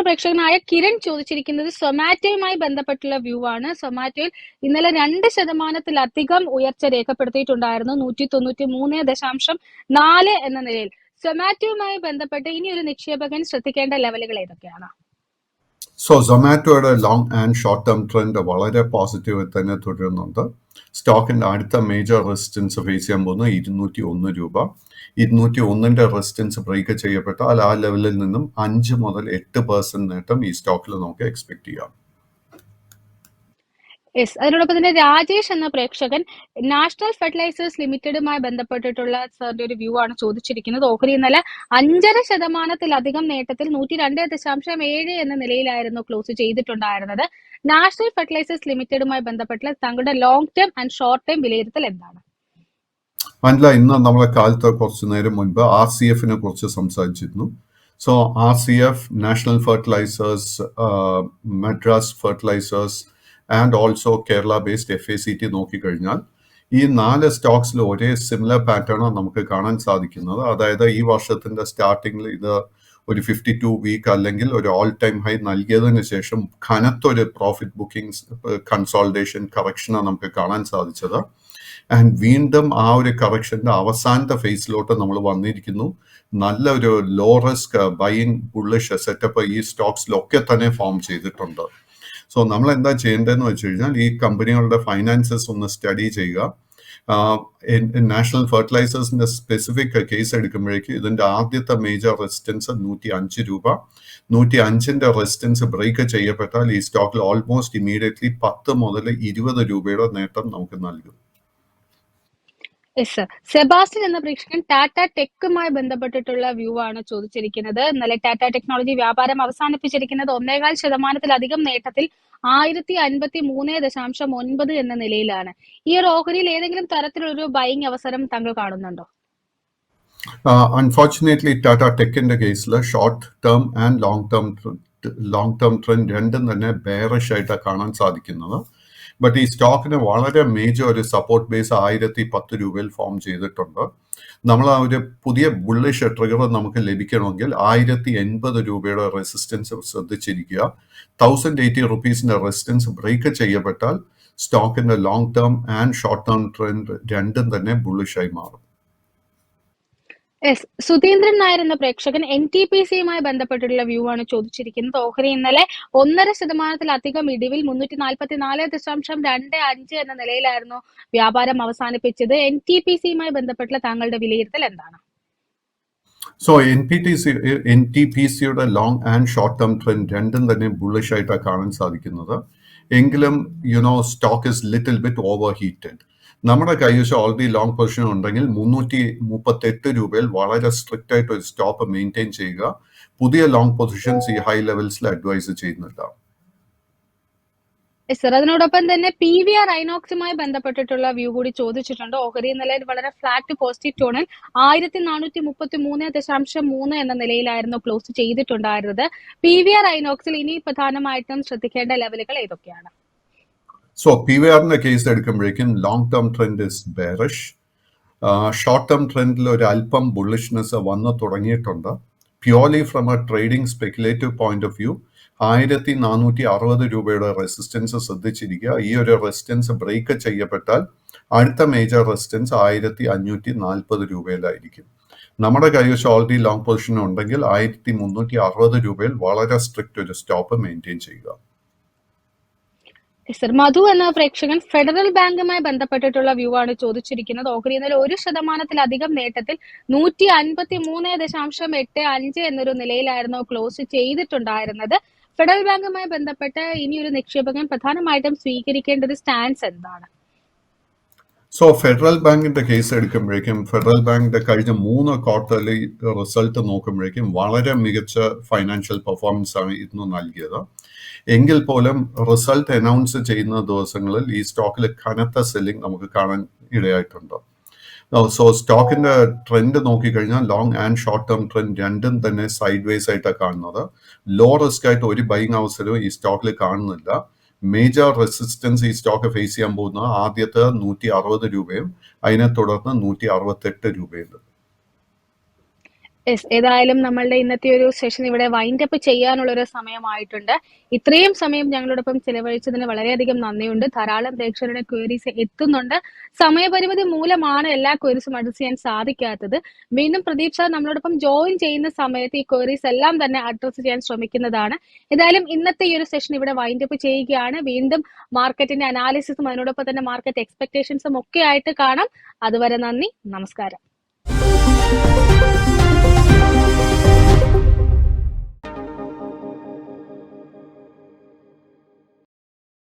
പ്രേക്ഷകനായ കിരൺ ചോദിച്ചിരിക്കുന്നത് സൊമാറ്റോയുമായി ബന്ധപ്പെട്ടുള്ള വ്യൂ ആണ്. സൊമാറ്റോയിൽ ഇന്നലെ 2% ഉയർച്ച രേഖപ്പെടുത്തിയിട്ടുണ്ടായിരുന്നു, 193.4 എന്ന നിലയിൽ. സൊമാറ്റോയുമായി ബന്ധപ്പെട്ട് ഇനി ഒരു നിക്ഷേപകൻ ശ്രദ്ധിക്കേണ്ട ലെവലുകൾ ഏതൊക്കെയാണ്? സോ സൊമാറ്റോയുടെ long and short term trend വളരെ പോസിറ്റീവ് തന്നെ തുടരുന്നുണ്ട്. സ്റ്റോക്കിന്റെ അടുത്ത മേജർ റെസിസ്റ്റൻസ് ഫേസ് ചെയ്യാൻ പോകുന്നത് 201 രൂപ. 201ന്റെ റെസിസ്റ്റൻസ് ബ്രേക്ക് ചെയ്യപ്പെട്ടാൽ ആ ലെവലിൽ നിന്നും 5 മുതൽ 8% നേട്ടം ഈ സ്റ്റോക്കിൽ നമുക്ക് എക്സ്പെക്ട് ചെയ്യാം. അതിനോടൊപ്പം തന്നെ രാജേഷ് എന്ന പ്രേക്ഷകൻ നാഷണൽ ഫെർട്ടിലൈസേഴ്സ് ലിമിറ്റഡുമായി ബന്ധപ്പെട്ടിട്ടുള്ള സാറിന്റെ ഒരു വ്യൂ ആണ് ചോദിച്ചിരിക്കുന്നത്. ഓഹരി ഇന്നലെ 5% നേട്ടത്തിൽ 102.7 എന്ന നിലയിലായിരുന്നു ക്ലോസ് ചെയ്തിട്ടുണ്ടായിരുന്നത്. നാഷണൽ ഫെർട്ടിലൈസേഴ്സ് ലിമിറ്റഡുമായി ബന്ധപ്പെട്ടുള്ള താങ്കളുടെ long term and short term വിലയിരുത്തൽ എന്താണ്? അല്ല, ഇന്ന് നമ്മളെ കാലത്ത് കുറച്ചു നേരം മുൻപ് RCFനെ കുറിച്ച് സംസാരിച്ചിരുന്നു. So RCF, national fertilisers, Madras fertilisers and also Kerala based FACT നോക്കിക്കഴിഞ്ഞാൽ ഈ 4 സ്റ്റോക്സിൽ ഒരേ സിമിലർ പാറ്റേൺ നമുക്ക് കാണാൻ സാധിക്കുന്നത്. അതായത് ഈ വർഷത്തിന്റെ സ്റ്റാർട്ടിങ്ങിൽ ഇത് ഒരു 52 വീക്ക് അല്ലെങ്കിൽ ഒരു ഓൾ ടൈം ഹൈ നൽകിയതിന് ശേഷം കനത്തൊരു പ്രോഫിറ്റ് ബുക്കിംഗ് കൺസോൾട്ടേഷൻ കറക്ഷനാണ് നമുക്ക് കാണാൻ സാധിച്ചത്. ആൻഡ് വീണ്ടും ആ ഒരു കറക്ഷന്റെ അവസാനത്തെ ഫേസിലോട്ട് നമ്മൾ വന്നിരിക്കുന്നു. നല്ല ഒരു low risk buying bullish setup ഈ സ്റ്റോക്സിലൊക്കെ തന്നെ ഫോം ചെയ്തിട്ടുണ്ട്. സോ നമ്മൾ എന്താ ചെയ്യേണ്ടതെന്ന് വെച്ച് കഴിഞ്ഞാൽ ഈ കമ്പനികളുടെ ഫൈനാൻസസ് ഒന്ന് സ്റ്റഡി ചെയ്യുക. നാഷണൽ ഫെർട്ടിലൈസേഴ്സിന്റെ സ്പെസിഫിക് കേസ് എടുക്കുമ്പോഴേക്കും ഇതിന്റെ ആദ്യത്തെ മേജർ റെസിസ്റ്റൻസ് 105 രൂപ. 105ന്റെ റെസിസ്റ്റൻസ് ബ്രേക്ക് ചെയ്യപ്പെട്ടാൽ ഈ സ്റ്റോക്കിൽ ഓൾമോസ്റ്റ് ഇമീഡിയറ്റ്ലി 10 മുതൽ 20 രൂപയുടെ നേട്ടം നമുക്ക് നൽകും. സെബാസ്റ്റ്യൻ എന്ന പ്രേക്ഷകൻ ടാറ്റ ടെക്കുമായി ബന്ധപ്പെട്ടിട്ടുള്ള വ്യൂ ആണ് ചോദിച്ചിരിക്കുന്നത്. ഇന്നലെ ടാറ്റ ടെക്നോളജി വ്യാപാരം അവസാനിപ്പിച്ചിരിക്കുന്നത് 1.5% നേട്ടത്തിൽ 1053.9 എന്ന നിലയിലാണ്. ഈ ഒരു ഓഹരിയിൽ ഏതെങ്കിലും തരത്തിലൊരു ബൈങ് അവസരം താങ്കൾ കാണുന്നുണ്ടോ? അൺഫോർച്ചുനേറ്റ്ലി ടാറ്റ ടെക്കിന്റെ കേസിൽ short term and long term trend രണ്ടും തന്നെ ബെയറിഷ് ആയിട്ടാണ് കാണാൻ സാധിക്കുന്നത്. ബട്ട് ഈ സ്റ്റോക്കിന് വളരെ മേജർ ഒരു സപ്പോർട്ട് ബേസ് 1010 രൂപയിൽ ഫോം ചെയ്തിട്ടുണ്ട്. നമ്മൾ ആ ഒരു പുതിയ ബുള്ളിഷ് ട്രിഗർ നമുക്ക് ലഭിക്കണമെങ്കിൽ 1080 രൂപയുടെ റെസിസ്റ്റൻസ് ശ്രദ്ധിച്ചിരിക്കുക. 1080 റുപ്പീസിന്റെ റെസിസ്റ്റൻസ് ബ്രേക്ക് ചെയ്യപ്പെട്ടാൽ സ്റ്റോക്കിന്റെ long term and short term trend രണ്ടും തന്നെ ബുള്ളിഷായി മാറും. സുധീന്ദ്രൻ നായർ എന്ന പ്രേക്ഷകൻ NTPCയുമായി ബന്ധപ്പെട്ടിട്ടുള്ള വ്യൂ ആണ് ചോദിച്ചിരിക്കുന്നത്. ഓഹരി ഇന്നലെ 1.5% ഇടിവിൽ 344.25 എന്ന നിലയിലായിരുന്നു വ്യാപാരം അവസാനിപ്പിച്ചത്. NTPCയുമായി ബന്ധപ്പെട്ടുള്ള താങ്കളുടെ വിലയിരുത്തൽ എന്താണ്? സോ NTPCയുടെ long and short term trend രണ്ടും തന്നെ ബുള്ളിഷ് ആയിട്ടാണ് കാണാൻ സാധിക്കുന്നത്. എങ്കിലും stock is little bit overheated. നമ്മുടെ കൈവശം ഓൾറെഡി ലോങ് പൊസിഷൻ ഉണ്ടെങ്കിൽ 338 രൂപയിൽ വളരെ സ്ട്രിക്റ്റ് ആയിട്ട് ഒരു സ്റ്റോപ്പ് മെയിൻറ്റെയിൻ ചെയ്യുക. പുതിയ ലോങ് പൊസിഷൻസ് ഈ ഹൈ ലെവൽസിൽ അഡ്വൈസ് ചെയ്യുന്നില്ല. സർ അതിനോടൊപ്പം തന്നെ PVR ഐനോക്സുമായി ബന്ധപ്പെട്ടിട്ടുള്ള വ്യൂ കൂടി ചോദിച്ചിട്ടുണ്ട്. ഓഹരി നിലയിൽ വളരെ ഫ്ലാറ്റ് പോസിറ്റീവ് ടോണിൽ 1433.3 എന്ന നിലയിലായിരുന്നു ക്ലോസ് ചെയ്തിട്ടുണ്ടായിരുന്നത്. PVR ഐനോക്സിൽ ഇനി പ്രധാനമായിട്ടും ശ്രദ്ധിക്കേണ്ട ലെവലുകൾ ഏതൊക്കെയാണ്? സോ PVRന്റെ കേസ് എടുക്കുമ്പോഴേക്കും long term trend is bearish. Short term ട്രെൻഡിൽ ഒരു അല്പം ബുള്ളിഷ്നെസ് വന്നു തുടങ്ങിയിട്ടുണ്ട്. Purely from a trading speculative point of view 1460 രൂപയുടെ റെസിസ്റ്റൻസ് ശ്രദ്ധിച്ചിരിക്കുക. ഈ ഒരു റെസിസ്റ്റൻസ് ബ്രേക്ക് ചെയ്യപ്പെട്ടാൽ അടുത്ത മേജർ റെസിസ്റ്റൻസ് 1540 രൂപയിലായിരിക്കും. നമ്മുടെ കൈവശം ഓൾറെഡി ലോങ് പൊസിഷൻ ഉണ്ടെങ്കിൽ 1360 രൂപയിൽ വളരെ സ്ട്രിക്റ്റ് ഒരു സ്റ്റോപ്പ് മെയിൻറ്റെയിൻ ചെയ്യുക. സർ മധു എന്ന പ്രേക്ഷകൻ ഫെഡറൽ ബാങ്കുമായി ബന്ധപ്പെട്ടിട്ടുള്ള വ്യൂ ആണ് ചോദിച്ചിരിക്കുന്നത്. ഓഹരി ഇന്നലെ 1% നേട്ടത്തിൽ 153.85 എന്നൊരു നിലയിലായിരുന്നു ക്ലോസ് ചെയ്തിട്ടുണ്ടായിരുന്നത്. ഫെഡറൽ ബാങ്കുമായി ബന്ധപ്പെട്ട് ഇനി ഒരു നിക്ഷേപകൻ പ്രധാനമായിട്ടും സ്വീകരിക്കേണ്ട ഒരു സ്റ്റാൻസ് എന്താണ്? സോ ഫെഡറൽ ബാങ്കിന്റെ കേസ് എടുക്കുമ്പോഴേക്കും ഫെഡറൽ ബാങ്കിന്റെ കഴിഞ്ഞ 3 ക്വാർട്ടർലി റിസൾട്ട് നോക്കുമ്പോഴേക്കും വളരെ മികച്ച ഫൈനാൻഷ്യൽ പെർഫോമൻസ് ആണ് ഇന്ന് നൽകിയത്. എങ്കിൽ പോലും റിസൾട്ട് അനൗൺസ് ചെയ്യുന്ന ദിവസങ്ങളിൽ ഈ സ്റ്റോക്കിൽ കനത്ത സെല്ലിംഗ് നമുക്ക് കാണാൻ ഇടയായിട്ടുണ്ട്. സോ സ്റ്റോക്കിന്റെ ട്രെൻഡ് നോക്കിക്കഴിഞ്ഞാൽ long and short term trend രണ്ടും തന്നെ സൈഡ് വേസ് ആയിട്ടാണ് കാണുന്നത്. ലോ റിസ്ക് ആയിട്ട് ഒരു ബൈങ് അവസരവും ഈ സ്റ്റോക്കിൽ കാണുന്നില്ല. മേജർ റെസിസ്റ്റൻസ് ഈ സ്റ്റോക്ക് ഫേസ് ചെയ്യാൻ പോകുന്നത് ആദ്യത്തെ 160 രൂപയും അതിനെ തുടർന്ന് 168 രൂപയും. ഏതായാലും നമ്മളുടെ ഇന്നത്തെ ഒരു സെഷൻ ഇവിടെ വൈൻഡ് അപ്പ് ചെയ്യാനുള്ള ഒരു സമയമായിട്ടുണ്ട്. ഇത്രയും സമയം ഞങ്ങളോടൊപ്പം ചിലവഴിച്ചതിന് വളരെയധികം നന്ദിയുണ്ട്. ധാരാളം പ്രേക്ഷകരുടെ ക്വയറീസ് എത്തുന്നുണ്ട്. സമയപരിമിതി മൂലമാണ് എല്ലാ ക്വയറീസും അഡ്രസ് ചെയ്യാൻ സാധിക്കാത്തത്. വീണ്ടും പ്രദീപ് സാർ നമ്മളോടൊപ്പം ജോയിൻ ചെയ്യുന്ന സമയത്ത് ഈ ക്വയറീസ് എല്ലാം തന്നെ അഡ്രസ് ചെയ്യാൻ ശ്രമിക്കുന്നതാണ്. ഏതായാലും ഇന്നത്തെ ഈ ഒരു സെഷൻ ഇവിടെ വൈൻഡ് അപ്പ് ചെയ്യുകയാണ്. വീണ്ടും മാർക്കറ്റിന്റെ അനാലിസിസും അതിനോടൊപ്പം തന്നെ മാർക്കറ്റ് എക്സ്പെക്ടേഷൻസും ഒക്കെ ആയിട്ട് കാണാം. അതുവരെ നന്ദി, നമസ്കാരം.